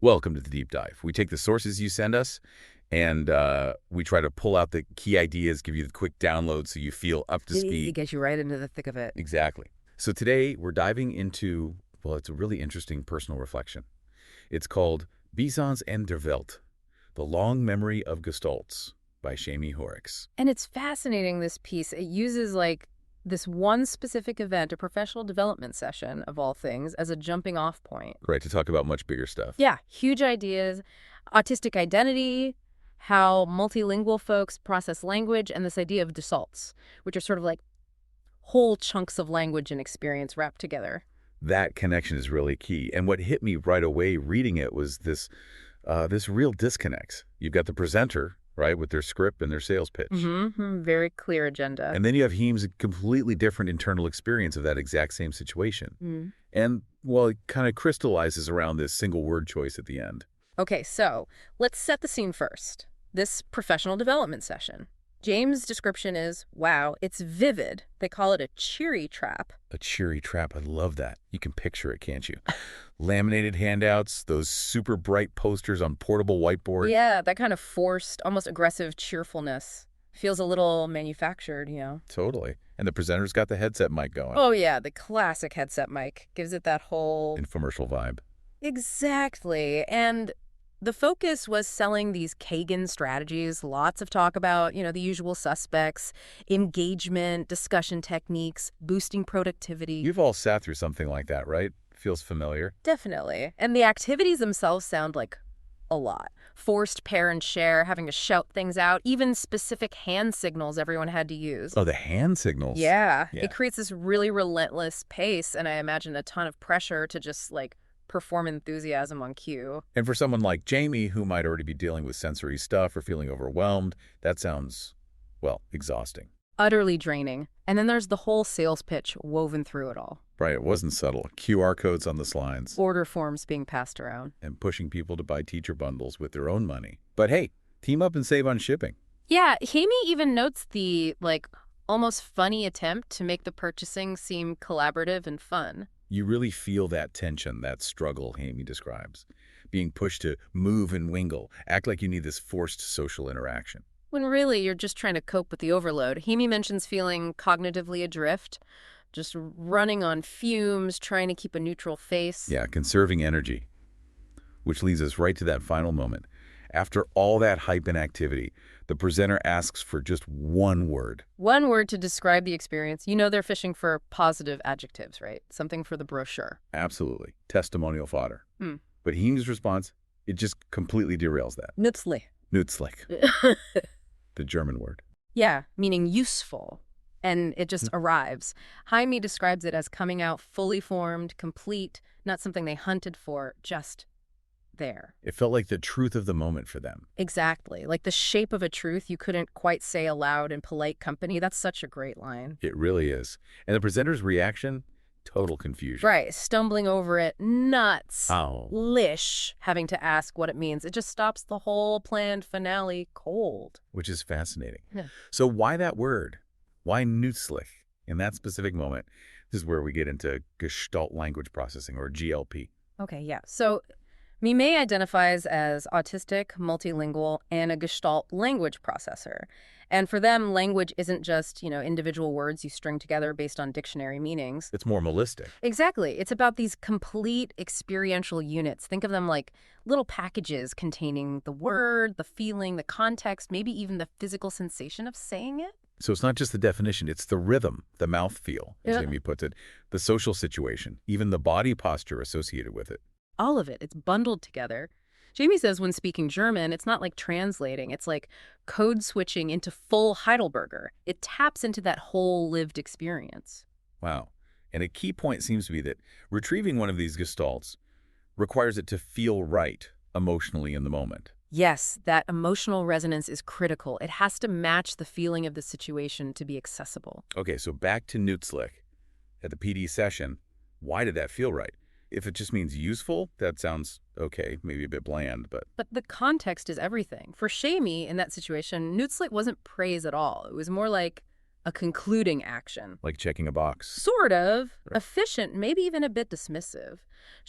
Welcome to the deep dive. We take the sources you send us and we try to pull out the key ideas, give you the quick download so you feel up to It speed. gets you right into the thick of it. Exactly. So today we're diving into, well, it's a really interesting personal reflection. It's called Bisons en der Welt, The Long Memory of Gestalts by Jaime Hoerricks. And it's fascinating, this piece. It uses this one specific event, a professional development session of all things, as a jumping off point. Right, to talk about much bigger stuff. Yeah, huge ideas, autistic identity, how multilingual folks process language, and this idea of gestalts, which are sort of like whole chunks of language and experience wrapped together. That connection is really key. And what hit me right away reading it was this real disconnect. You've got the presenter, right, with their script and their sales pitch. Very clear agenda. And then you have Heem's completely different internal experience of that exact same situation. And, well, it kind of crystallizes around this single word choice at the end. Okay, so let's set the scene first. This professional development session. James' description is, wow, it's vivid. They call it a cheery trap. A cheery trap. I love that. You can picture it, can't you? Laminated handouts, those super bright posters on portable whiteboard. Yeah, that kind of forced, almost aggressive cheerfulness. Feels a little manufactured, you know? Totally. And the presenter's got the headset mic going. Oh, yeah, the classic headset mic. Gives it that whole... Infomercial vibe. Exactly. And the focus was selling these Kagan strategies, lots of talk about, the usual suspects, engagement, discussion techniques, boosting productivity. You've all sat through something like that, right? Feels familiar. Definitely. And the activities themselves sound like a lot. Forced pair and share, having to shout things out, even specific hand signals everyone had to use. Oh, the hand signals. Yeah. It creates this really relentless pace, and I imagine a ton of pressure to just, perform enthusiasm on cue. And for someone like Jamie, who might already be dealing with sensory stuff or feeling overwhelmed, that sounds, well, exhausting. Utterly draining. And then there's the whole sales pitch woven through it all. Right, it wasn't subtle. QR codes on the slides. Order forms being passed around. And pushing people to buy teacher bundles with their own money. But hey, team up and save on shipping. Yeah, Jaime even notes the, almost funny attempt to make the purchasing seem collaborative and fun. You really feel that tension, that struggle Jaime describes. Being pushed to move and wingle, act like you need this forced social interaction. When really you're just trying to cope with the overload. Jaime mentions feeling cognitively adrift, just running on fumes, trying to keep a neutral face. Yeah, conserving energy. Which leads us right to that final moment. After all that hype and activity, the presenter asks for just one word. One word to describe the experience. You know they're fishing for positive adjectives, right? Something for the brochure. Absolutely. Testimonial fodder. But Heem's response, it just completely derails that. Nützlich. Nützlich. The German word. Yeah, meaning useful. And it just arrives. Jaime describes it as coming out fully formed, complete, not something they hunted for, just there. It felt like the truth of the moment for them. Exactly. Like the shape of a truth you couldn't quite say aloud in polite company. That's such a great line. It really is. And the presenter's reaction? Total confusion. Right. Stumbling over it. Nuts. Oh. Lish. Having to ask what it means. It just stops the whole planned finale cold. Which is fascinating. Yeah. So why that word? Why nützlich? In that specific moment, this is where we get into Gestalt language processing, or GLP. Okay, yeah. So Jaime identifies as autistic, multilingual, and a Gestalt language processor. And for them, language isn't just, individual words you string together based on dictionary meanings. It's more holistic. Exactly. It's about these complete experiential units. Think of them like little packages containing the word, the feeling, the context, maybe even the physical sensation of saying it. So it's not just the definition, it's the rhythm, the mouthfeel, as Yeah. Jaime puts it, the social situation, even the body posture associated with it. All of it. It's bundled together. Jaime says when speaking German, it's not like translating. It's like code switching into full Heidelberger. It taps into that whole lived experience. Wow. And a key point seems to be that retrieving one of these gestalts requires it to feel right emotionally in the moment. Yes, that emotional resonance is critical. It has to match the feeling of the situation to be accessible. Okay, so back to nützlich. At the PD session, why did that feel right? If it just means useful, that sounds okay, maybe a bit bland, but... But the context is everything. For Jaime, in that situation, nützlich wasn't praise at all. It was more like a concluding action. Like checking a box. Sort of. Right. Efficient, maybe even a bit dismissive.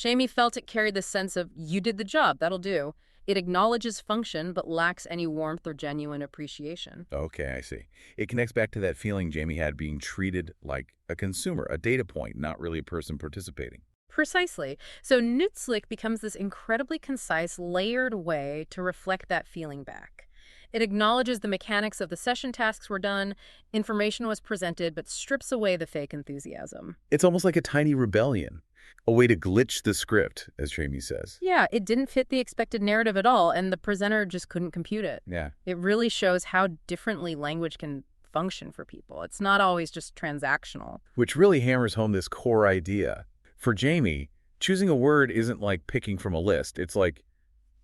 Jaime felt it carried the sense of, you did the job, that'll do. It acknowledges function, but lacks any warmth or genuine appreciation. Okay, I see. It connects back to that feeling Jaime had being treated like a consumer, a data point, not really a person participating. Precisely. So nützlich becomes this incredibly concise, layered way to reflect that feeling back. It acknowledges the mechanics of the session tasks were done, information was presented, but strips away the fake enthusiasm. It's almost like a tiny rebellion, a way to glitch the script, as Jaime says. Yeah, it didn't fit the expected narrative at all, and the presenter just couldn't compute it. Yeah. It really shows how differently language can function for people. It's not always just transactional. Which really hammers home this core idea. For Jaime, choosing a word isn't like picking from a list. It's like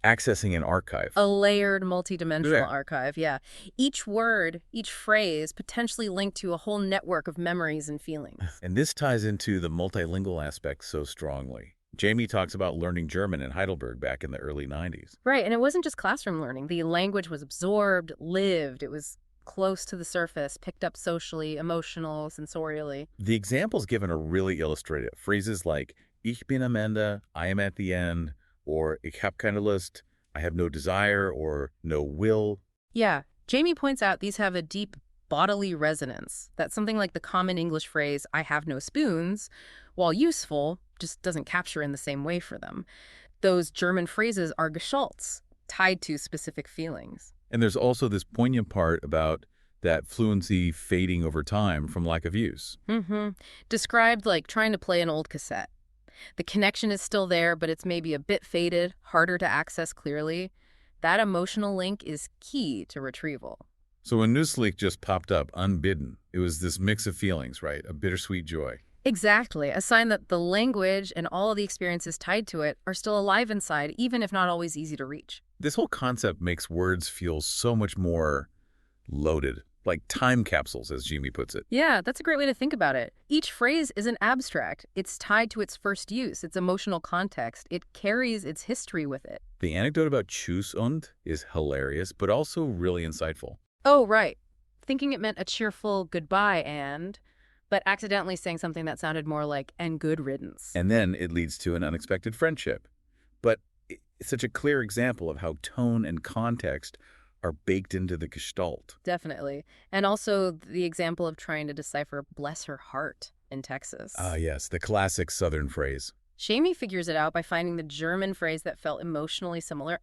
accessing an archive. A layered, multidimensional Yeah. archive, yeah. Each word, each phrase, potentially linked to a whole network of memories and feelings. And this ties into the multilingual aspect so strongly. Jaime talks about learning German in Heidelberg back in the early 90s. Right, and it wasn't just classroom learning. The language was absorbed, lived. It was close to the surface, picked up socially, emotional, sensorially. The examples given are really illustrative. Phrases like, ich bin am Ende, I am at the end, or ich hab keine Lust, I have no desire, or no will. Yeah, Jaime points out these have a deep bodily resonance. That something like the common English phrase, I have no spoons, while useful, just doesn't capture in the same way for them. Those German phrases are Gestalts, tied to specific feelings. And there's also this poignant part about that fluency fading over time from lack of use. Described like trying to play an old cassette. The connection is still there, but it's maybe a bit faded, harder to access clearly. That emotional link is key to retrieval. So when nützlich just popped up unbidden, it was this mix of feelings, right? A bittersweet joy. Exactly, a sign that the language and all of the experiences tied to it are still alive inside, even if not always easy to reach. This whole concept makes words feel so much more loaded, like time capsules, as Jaime puts it. Yeah, that's a great way to think about it. Each phrase isn't abstract. It's tied to its first use, its emotional context. It carries its history with it. The anecdote about tschüss und is hilarious, but also really insightful. Oh, right. Thinking it meant a cheerful goodbye but accidentally saying something that sounded more like, and good riddance. And then it leads to an unexpected friendship. But it's such a clear example of how tone and context are baked into the gestalt. Definitely. And also the example of trying to decipher bless her heart in Texas. Ah, yes, the classic Southern phrase. Jaime figures it out by finding the German phrase that felt emotionally similar,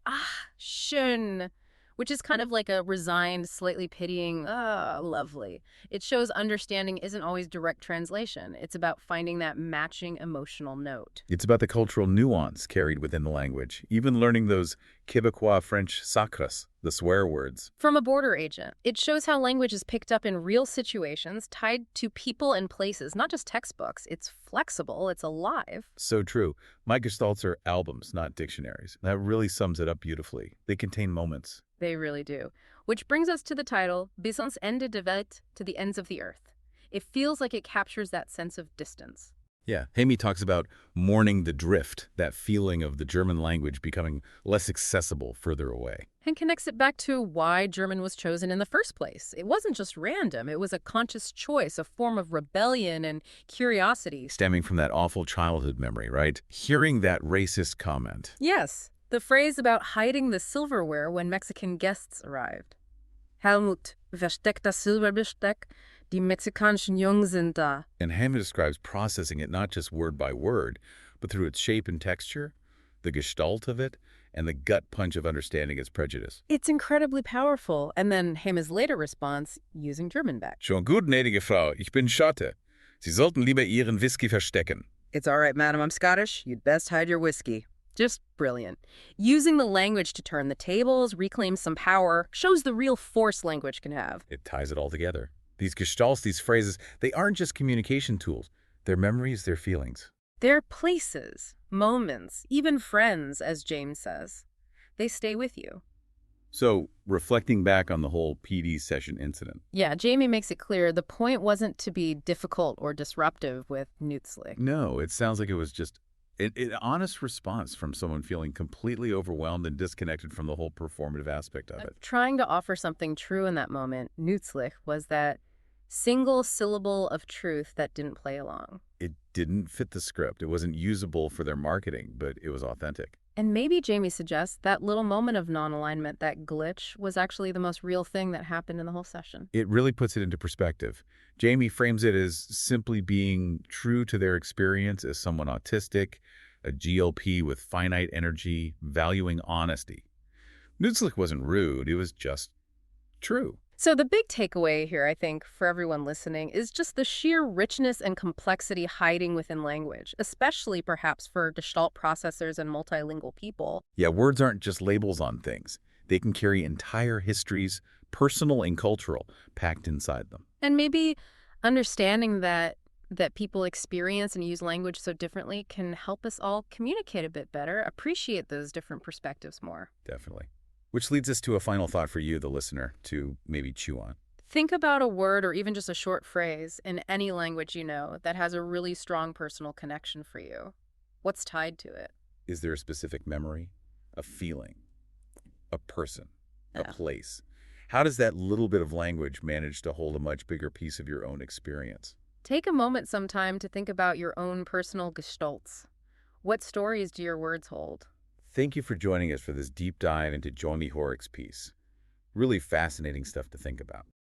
schön, which is kind of like a resigned, slightly pitying, lovely. It shows understanding isn't always direct translation. It's about finding that matching emotional note. It's about the cultural nuance carried within the language, even learning those Québécois French sacres, the swear words. From a border agent, it shows how language is picked up in real situations tied to people and places, not just textbooks. It's flexible, it's alive. So true. My gestalts are albums, not dictionaries. That really sums it up beautifully. They contain moments. They really do. Which brings us to the title, Bis ans Ende der Welt, to the ends of the earth. It feels like it captures that sense of distance. Yeah, Jaime talks about mourning the drift, that feeling of the German language becoming less accessible further away. And connects it back to why German was chosen in the first place. It wasn't just random. It was a conscious choice, a form of rebellion and curiosity. Stemming from that awful childhood memory, right? Hearing that racist comment. Yes, the phrase about hiding the silverware when Mexican guests arrived. Helmut, versteck das Silberbesteck, die mexikanischen Jungs sind da. And Jaime describes processing it not just word by word, but through its shape and texture, the gestalt of it, and the gut punch of understanding its prejudice. It's incredibly powerful. And then Jaime's later response, using German back. Schon gut, gnädige Frau, ich bin Schotte. Sie sollten lieber Ihren Whisky verstecken. It's all right, madam, I'm Scottish. You'd best hide your whiskey. Just brilliant. Using the language to turn the tables, reclaim some power, shows the real force language can have. It ties it all together. These gestalts, these phrases, they aren't just communication tools. They're memories, they're feelings. They're places, moments, even friends, as James says. They stay with you. So, reflecting back on the whole PD session incident. Yeah, Jaime makes it clear the point wasn't to be difficult or disruptive with nützlich. No, it sounds like it was just an honest response from someone feeling completely overwhelmed and disconnected from the whole performative aspect of it. Trying to offer something true in that moment, nützlich, was that single syllable of truth that didn't play along. It didn't fit the script. It wasn't usable for their marketing, but it was authentic. And maybe Jamie suggests that little moment of non-alignment, that glitch, was actually the most real thing that happened in the whole session. It really puts it into perspective. Jamie frames it as simply being true to their experience as someone autistic, a GLP with finite energy, valuing honesty. Nützlich wasn't rude, it was just true. So the big takeaway here, I think, for everyone listening, is just the sheer richness and complexity hiding within language, especially perhaps for Gestalt processors and multilingual people. Yeah, words aren't just labels on things. They can carry entire histories, personal and cultural, packed inside them. And maybe understanding that people experience and use language so differently can help us all communicate a bit better, appreciate those different perspectives more. Definitely. Which leads us to a final thought for you, the listener, to maybe chew on. Think about a word or even just a short phrase in any language you know that has a really strong personal connection for you. What's tied to it? Is there a specific memory, a feeling, a person, a place? How does that little bit of language manage to hold a much bigger piece of your own experience? Take a moment sometime to think about your own personal gestalts. What stories do your words hold? Thank you for joining us for this deep dive into Jaime Hoerricks' piece. Really fascinating stuff to think about.